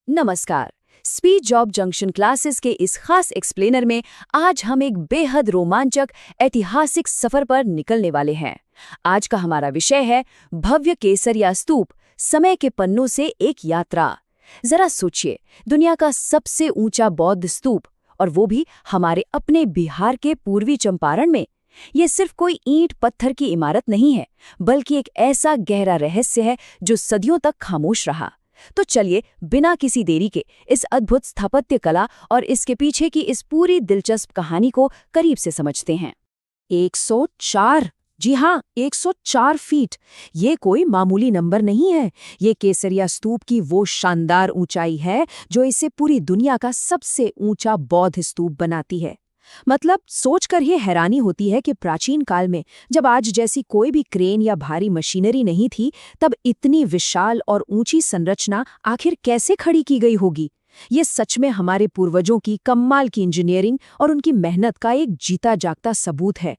नमस्कार। Speed job junction classes के इस खास एक्सप्लेनर में आज हम एक बेहद रोमांचक ऐतिहासिक सफर पर निकलने वाले हैं। आज का हमारा विषय है भव्य केसरिया स्तूप, समय के पन्नों से एक यात्रा। जरा सोचिए, दुनिया का सबसे ऊंचा बौद्ध स्तूप, और वो भी हमारे अपने बिहार के पूर्वी चंपारण में। ये सिर्फ कोई ईंट पत्थर की इमारत नहीं है, बल्कि एक ऐसा गहरा रहस्य है जो सदियों तक खामोश रहा। तो चलिए बिना किसी देरी के इस अद्भुत स्थापत्य कला और इसके पीछे की इस पूरी दिलचस्प कहानी को करीब से समझते हैं। 104, जी हाँ, 104 फीट। ये कोई मामूली नंबर नहीं है। ये केसरिया स्तूप की वो शानदार ऊंचाई है जो इसे पूरी दुनिया का सबसे ऊंचा बौद्ध स्तूप बनाती है। मतलब सोचकर ये हैरानी होती है कि प्राचीन काल में, जब आज जैसी कोई भी क्रेन या भारी मशीनरी नहीं थी, तब इतनी विशाल और ऊंची संरचना आखिर कैसे खड़ी की गई होगी। ये सच में हमारे पूर्वजों की कमाल की इंजीनियरिंग और उनकी मेहनत का एक जीता जागता सबूत है।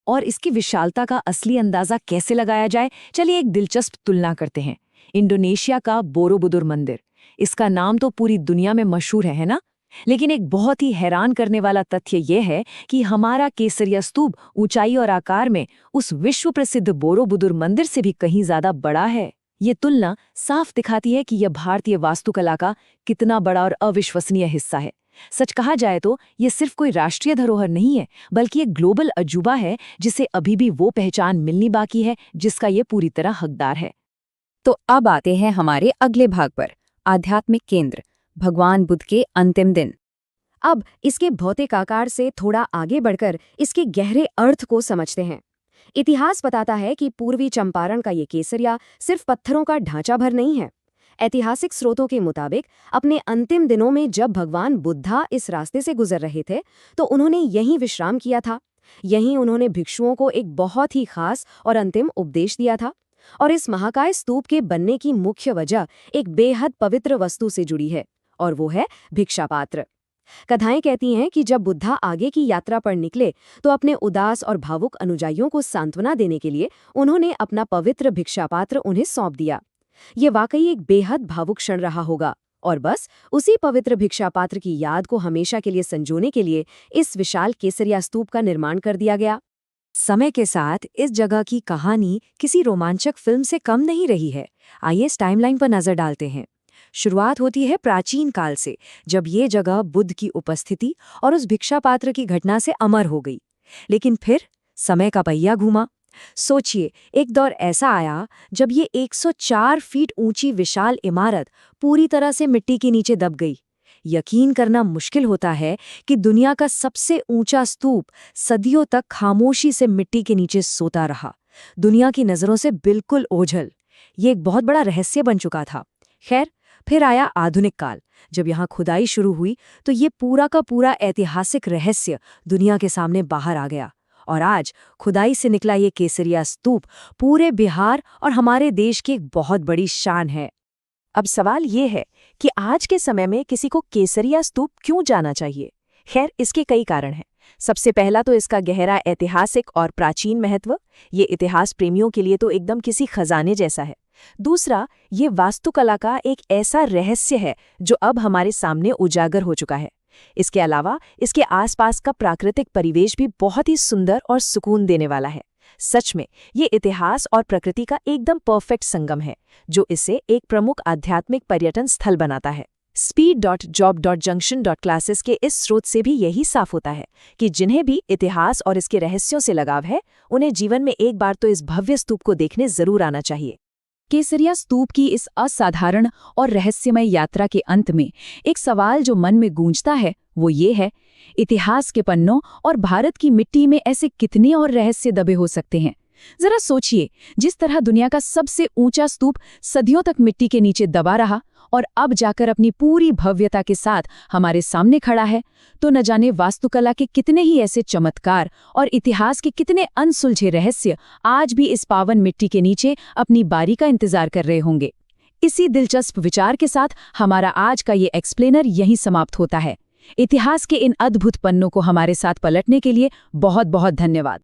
और इसकी विशालता का असली अंदाजा कैसे लगाया जाए, चलिए एक दिलचस्प तुलना करते हैं। इंडोनेशिया का बोरोबुदुर मंदिर, इसका नाम तो पूरी दुनिया में मशहूर है ना? लेकिन एक बहुत ही हैरान करने वाला तथ्य यह है कि हमारा केसरिया स्तूप ऊंचाई और आकार में उस विश्व प्रसिद्ध बोरोबुदुर मंदिर से भी कहीं ज्यादा बड़ा है। ये तुलना साफ दिखाती है कि यह भारतीय वास्तुकला का कितना बड़ा और अविश्वसनीय हिस्सा है। सच कहा जाए तो ये सिर्फ कोई राष्ट्रीय धरोहर नहीं है, बल्कि एक ग्लोबल अजूबा है जिसे अभी भी वो पहचान मिलनी बाकी है जिसका ये पूरी तरह हकदार है। तो अब आते हैं हमारे अगले भाग पर, आध्यात्मिक केंद्र, भगवान बुद्ध के अंतिम दिन। अब इसके भौतिक आकार से थोड़ा आगे बढ़कर इसके गहरे अर्थ को समझते हैं। इतिहास बताता है कि पूर्वी चंपारण का ये केसरिया सिर्फ पत्थरों का ढांचा भर नहीं है। ऐतिहासिक स्रोतों के मुताबिक अपने अंतिम दिनों में जब भगवान बुद्धा इस रास्ते से गुजर रहे थे, तो उन्होंने यहीं विश्राम किया था। यहीं उन्होंने भिक्षुओं को एक बहुत ही खास और अंतिम उपदेश दिया था। और इस महाकाय स्तूप के बनने की मुख्य वजह एक बेहद पवित्र वस्तु से जुड़ी है, और वो है भिक्षा पात्र। कथाएं कहती हैं कि जब बुद्धा आगे की यात्रा पर निकले, तो अपने उदास और भावुक अनुयायियों को सांत्वना देने के लिए उन्होंने अपना पवित्र भिक्षा पात्र उन्हें सौंप दिया। ये वाकई एक बेहद भावुक क्षण रहा होगा, और बस उसी पवित्र भिक्षा पात्र की याद को हमेशा के लिए संजोने के लिए इस विशाल केसरिया स्तूप का निर्माण कर दिया गया। समय के साथ इस जगह की कहानी किसी रोमांचक फिल्म से कम नहीं रही है। आइए इस टाइमलाइन पर नजर डालते हैं। शुरुआत होती है प्राचीन काल से, जब ये जगह बुद्ध की उपस्थिति और उस भिक्षा पात्र की घटना से अमर हो गई। लेकिन फिर समय का पहिया घूमा। सोचिए, एक दौर ऐसा आया जब ये 104 फीट ऊंची विशाल इमारत पूरी तरह से मिट्टी के नीचे दब गई। यकीन करना मुश्किल होता है कि दुनिया का सबसे ऊंचा स्तूप सदियों तक खामोशी से मिट्टी के नीचे सोता रहा, दुनिया की नजरों से बिल्कुल ओझल। ये एक बहुत बड़ा रहस्य बन चुका था। खैर, फिर आया आधुनिक काल। जब यहाँ खुदाई शुरू हुई, तो ये पूरा का पूरा ऐतिहासिक रहस्य दुनिया के सामने बाहर आ गया। और आज खुदाई से निकला ये केसरिया स्तूप पूरे बिहार और हमारे देश की एक बहुत बड़ी शान है। अब सवाल ये है कि आज के समय में किसी को केसरिया स्तूप क्यों जाना चाहिए? खैर, इसके कई कारण हैं। सबसे पहला तो इसका गहरा ऐतिहासिक और प्राचीन महत्व। ये इतिहास प्रेमियों के लिए तो एकदम किसी खजाने जैसा है। दूसरा, ये वास्तुकला का एक ऐसा रहस्य है जो अब हमारे सामने उजागर हो चुका है। इसके अलावा इसके आसपास का प्राकृतिक परिवेश भी बहुत ही सुंदर और सुकून देने वाला है। सच में ये इतिहास और प्रकृति का एकदम परफेक्ट संगम है, जो इसे एक प्रमुख आध्यात्मिक पर्यटन स्थल बनाता है। speed.job.junction.classes के इस स्रोत से भी यही साफ होता है कि जिन्हें भी इतिहास और इसके रहस्यों से लगाव है, उन्हें जीवन में एक बार तो इस भव्य स्तूप को देखने जरूर आना चाहिए। केसरिया स्तूप की इस असाधारण और रहस्यमय यात्रा के अंत में एक सवाल जो मन में गूंजता है, वो ये है, इतिहास के पन्नों और भारत की मिट्टी में ऐसे कितने और रहस्य दबे हो सकते हैं? जरा सोचिए, जिस तरह दुनिया का सबसे ऊंचा स्तूप सदियों तक मिट्टी के नीचे दबा रहा और अब जाकर अपनी पूरी भव्यता के साथ हमारे सामने खड़ा है, तो न जाने वास्तुकला के कितने ही ऐसे चमत्कार और इतिहास के कितने अनसुलझे रहस्य आज भी इस पावन मिट्टी के नीचे अपनी बारी का इंतजार कर रहे होंगे। इसी दिलचस्प विचार के साथ हमारा आज का ये एक्सप्लेनर यहीं समाप्त होता है। इतिहास के इन अद्भुत पन्नों को हमारे साथ पलटने के लिए बहुत बहुत धन्यवाद।